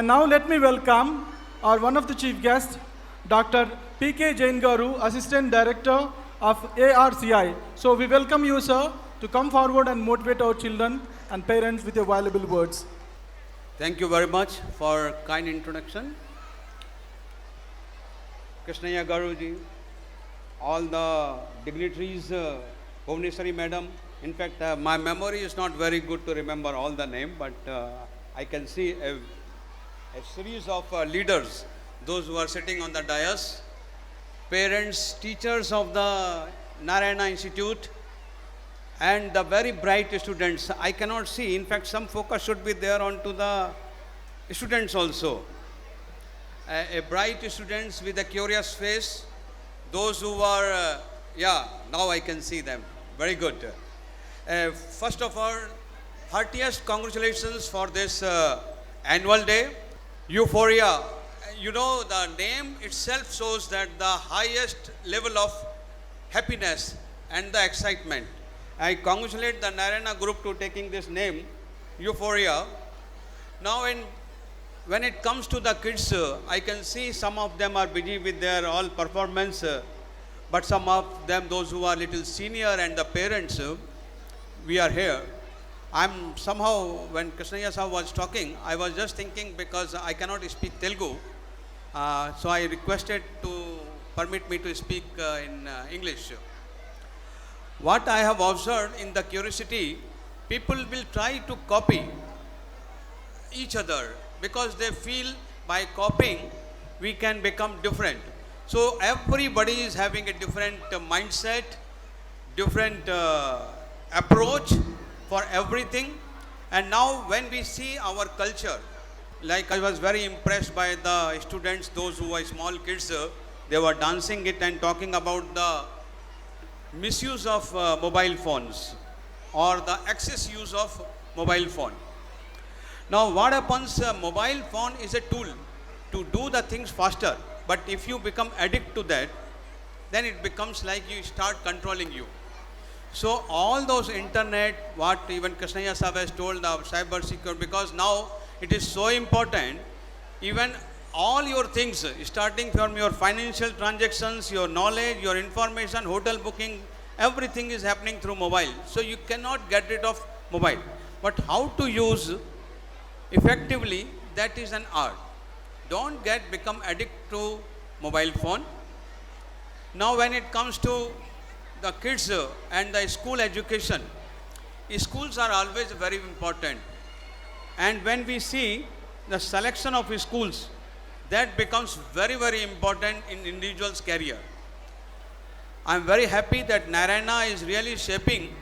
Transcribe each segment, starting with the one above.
Now let me welcome our one of the chief guests, Dr. P.K. Jain Garu, Assistant Director of ARCI. So we welcome you, sir, to come forward and motivate our children and parents with your valuable words. Thank you very much for kind introduction. Krishnaya Garuji, all the dignitaries, Bhuvaneshwari Madam. In fact, my memory is not very good to remember all the name, but I can see a series of leaders, those who are sitting on the dais, parents, teachers of the Narayana Institute, and the very bright students. I cannot see, in fact, some focus should be there onto the students also. A bright students with a curious face, those who are, now I can see them. Very good. First of all, heartiest congratulations for this annual day. Euphoria. You know, the name itself shows that the highest level of happiness and the excitement. I congratulate the Narayana group to taking this name, Euphoria. Now, when it comes to the kids, I can see some of them are busy with their all performance, but some of them, those who are little senior and the parents, we are here. I'm somehow, when Krishnaya Sahab was talking, I was just thinking, because I cannot speak Telugu, so I requested to permit me to speak in English. What I have observed in the curiosity, people will try to copy each other because they feel by copying we can become different. So everybody is having a different mindset, different approach for everything. And now when we see our culture, like I was very impressed by the students, those who are small kids, they were dancing it and talking about the misuse of mobile phones or the excess use of mobile phone. Now what happens, mobile phone is a tool to do the things faster, but if you become addict to that, then it becomes like you start controlling you. So all those internet, what even Krishnaya Sahab has told, the cyber security, because now it is so important, even all your things, starting from your financial transactions, your knowledge, your information, hotel booking, everything is happening through mobile. So you cannot get rid of mobile. But how to use effectively, that is an art. Don't become addict to mobile phone. Now when it comes to the kids and the school education, schools are always very important. And when we see the selection of schools, that becomes very, very important in individual's career. I am very happy that Narayana is really shaping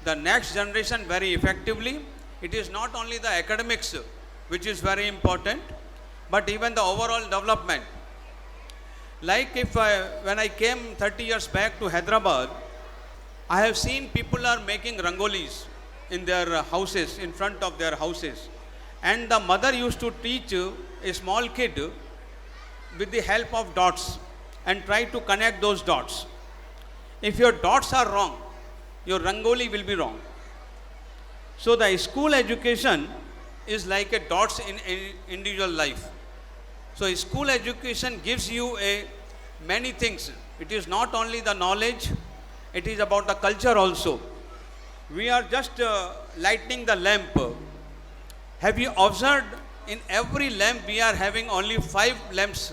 the next generation very effectively. It is not only the academics which is very important, but even the overall development. Like when I came 30 years back to Hyderabad, I have seen people are making rangolis in their houses, in front of their houses. And the mother used to teach a small kid with the help of dots and try to connect those dots. If your dots are wrong, your rangoli will be wrong. So the school education is like a dots in individual life. So school education gives you many things. It is not only the knowledge, it is about the culture also. We are just lighting the lamp. Have you observed, in every lamp we are having only 5 lamps?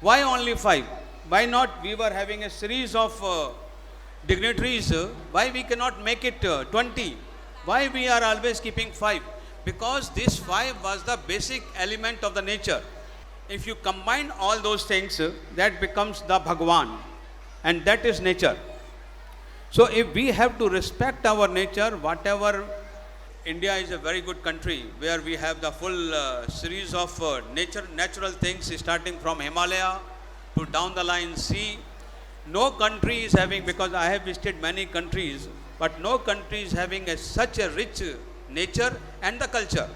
Why only 5? Why not we were having a series of dignitaries? Why we cannot make it 20? Why we are always keeping 5? Because this 5 was the basic element of the nature. If you combine all those things, that becomes the Bhagwan, and that is nature. So if we have to respect our nature, whatever, India is a very good country where we have the full series of natural things, starting from Himalaya to down the line sea. No country is having, because I have visited many countries, but no country is having such a rich nature and the culture.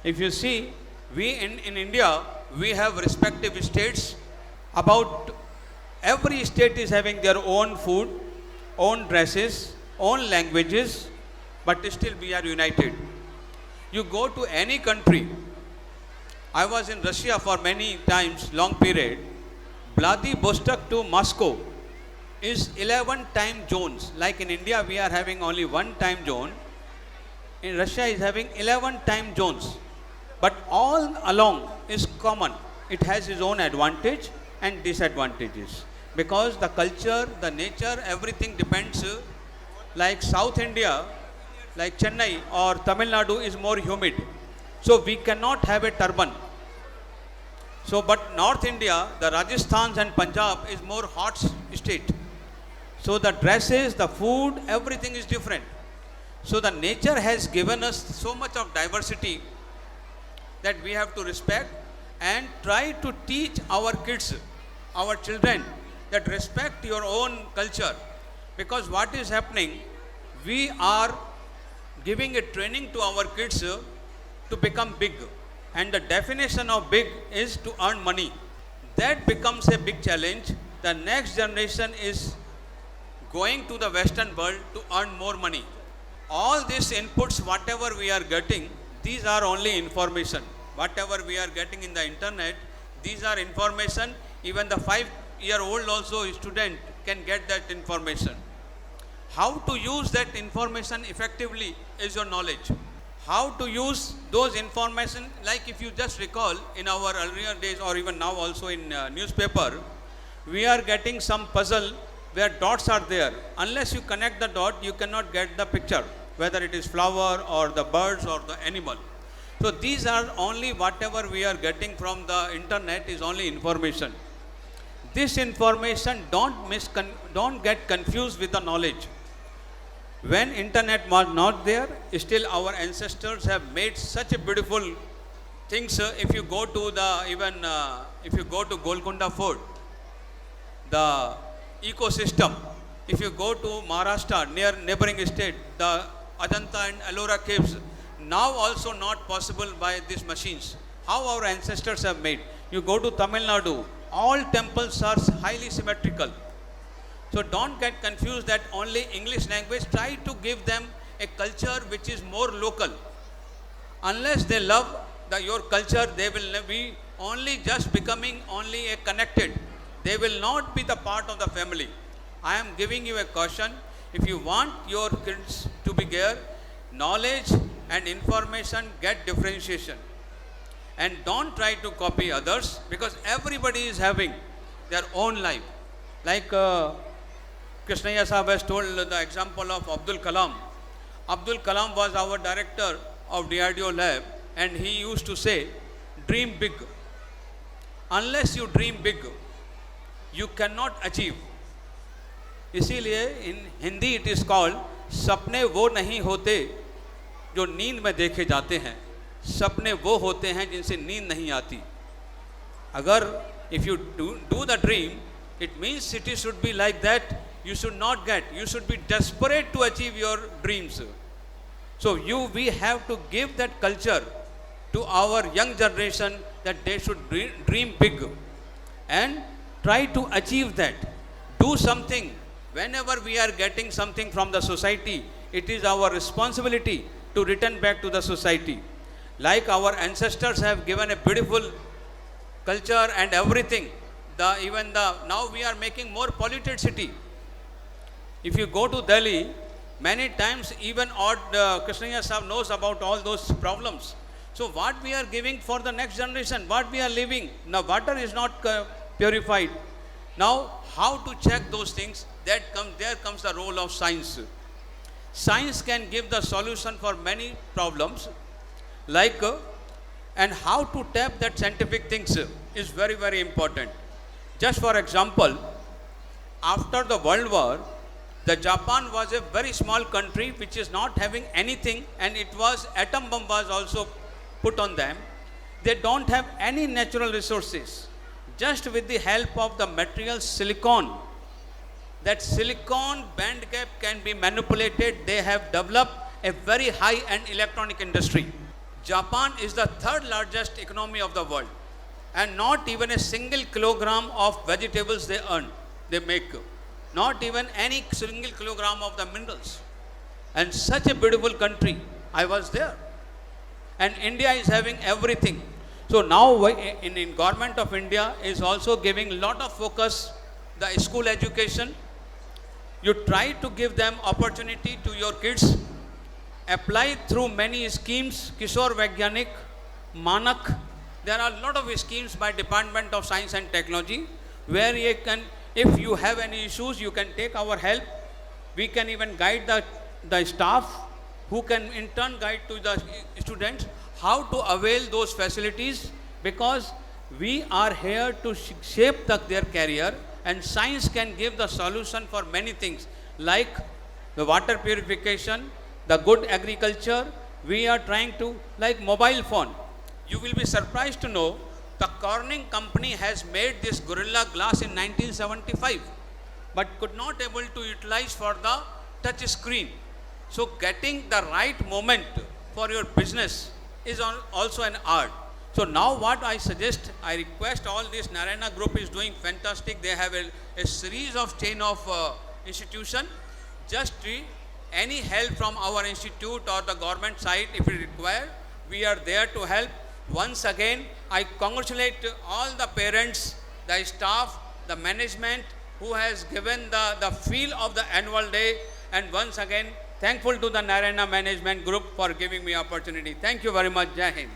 If you see, we in India, we have respective states. About every state is having their own food, own dresses, own languages, but still we are united. You go to any country, I was in Russia for many times, long period. Vladivostok to Moscow is 11 time zones. Like in India, we are having only one time zone. In Russia is having 11 time zones. But all along is common. It has its own advantage and disadvantages. Because the culture, the nature, everything depends. Like South India, like Chennai or Tamil Nadu is more humid. So we cannot have a turban. So but North India, the Rajasthan and Punjab is more hot state. So the dresses, the food, everything is different. So the nature has given us so much of diversity that we have to respect and try to teach our kids, our children, that respect your own culture. Because what is happening, we are giving a training to our kids to become big. And the definition of big is to earn money. That becomes a big challenge. The next generation is going to the Western world to earn more money. All these inputs, whatever we are getting, these are only information. Whatever we are getting in the internet, these are information. Even the 5-year-old also student can get that information. How to use that information effectively is your knowledge. How to use those information, like if you just recall in our earlier days or even now also in newspaper, we are getting some puzzle where dots are there. Unless you connect the dot, you cannot get the picture, whether it is flower or the birds or the animal. So these are only whatever we are getting from the internet is only information. This information don't get confused with the knowledge. When internet was not there, still our ancestors have made such a beautiful things. If you go to the if you go to Golconda Fort, the ecosystem. If you go to Maharashtra, near neighboring state, the Ajanta and Ellora caves, now also not possible by these machines. How our ancestors have made. You go to Tamil Nadu, all temples are highly symmetrical. So don't get confused that only English language. Try to give them a culture which is more local. Unless they love your culture, they will be only just becoming only a connected. They will not be the part of the family. I am giving you a caution. If you want your kids to be there, knowledge and information, get differentiation. And don't try to copy others, because everybody is having their own life. Like Krishnaya Sahab has told the example of Abdul Kalam. Abdul Kalam was our director of DRDO lab, and he used to say, dream big. Unless you dream big, you cannot achieve. इसीलिए in Hindi it is called सपने वो नहीं होते जो नींद में देखे जाते हैं, सपने वो होते हैं जिनसे नींद नहीं आती. अगर if you do the dream, it means it should be like that. You should not get, you should be desperate to achieve your dreams. So we have to give that culture to our young generation, that they should dream big and try to achieve that. Do something. Whenever we are getting something from the society, it is our responsibility to return back to the society. Like our ancestors have given a beautiful culture and everything. Now we are making more polluted city. If you go to Delhi, many times even Krishnaya Sahab knows about all those problems. So what we are giving for the next generation, what we are living, now water is not purified. Now how to check those things? There comes the role of science. Science can give the solution for many problems, like and how to tap that scientific things is very, very important. Just for example, after the World War, the Japan was a very small country which is not having anything, and it was atom bomb was also put on them. They don't have any natural resources. Just with the help of the material silicon, that silicon band gap can be manipulated. They have developed a very high-end electronic industry. Japan is the third largest economy of the world, and not even a single kilogram of vegetables they make. Not even any single kilogram of the minerals. And such a beautiful country. I was there. And India is having everything. So now in government of India is also giving lot of focus the school education. You try to give them opportunity to your kids, apply through many schemes, Kishore Vaigyanik, Manak. There are a lot of schemes by Department of Science and Technology where you can, if you have any issues, you can take our help. We can even guide the staff who can in turn guide to the students how to avail those facilities, because we are here to shape their career, and science can give the solution for many things like the water purification, the good agriculture. We are trying to, like mobile phone. You will be surprised to know the Corning company has made this Gorilla Glass in 1975 but could not able to utilize for the touch screen. So getting the right moment for your business is also an art. So now what I suggest, I request all this, Narayana group is doing fantastic. They have a series of chain of institution. Just any help from our institute or the government side if you require, we are there to help. Once again, I congratulate all the parents, the staff, the management who has given the feel of the annual day, and once again, thankful to the Narayana management group for giving me opportunity. Thank you very much. Jai Hind.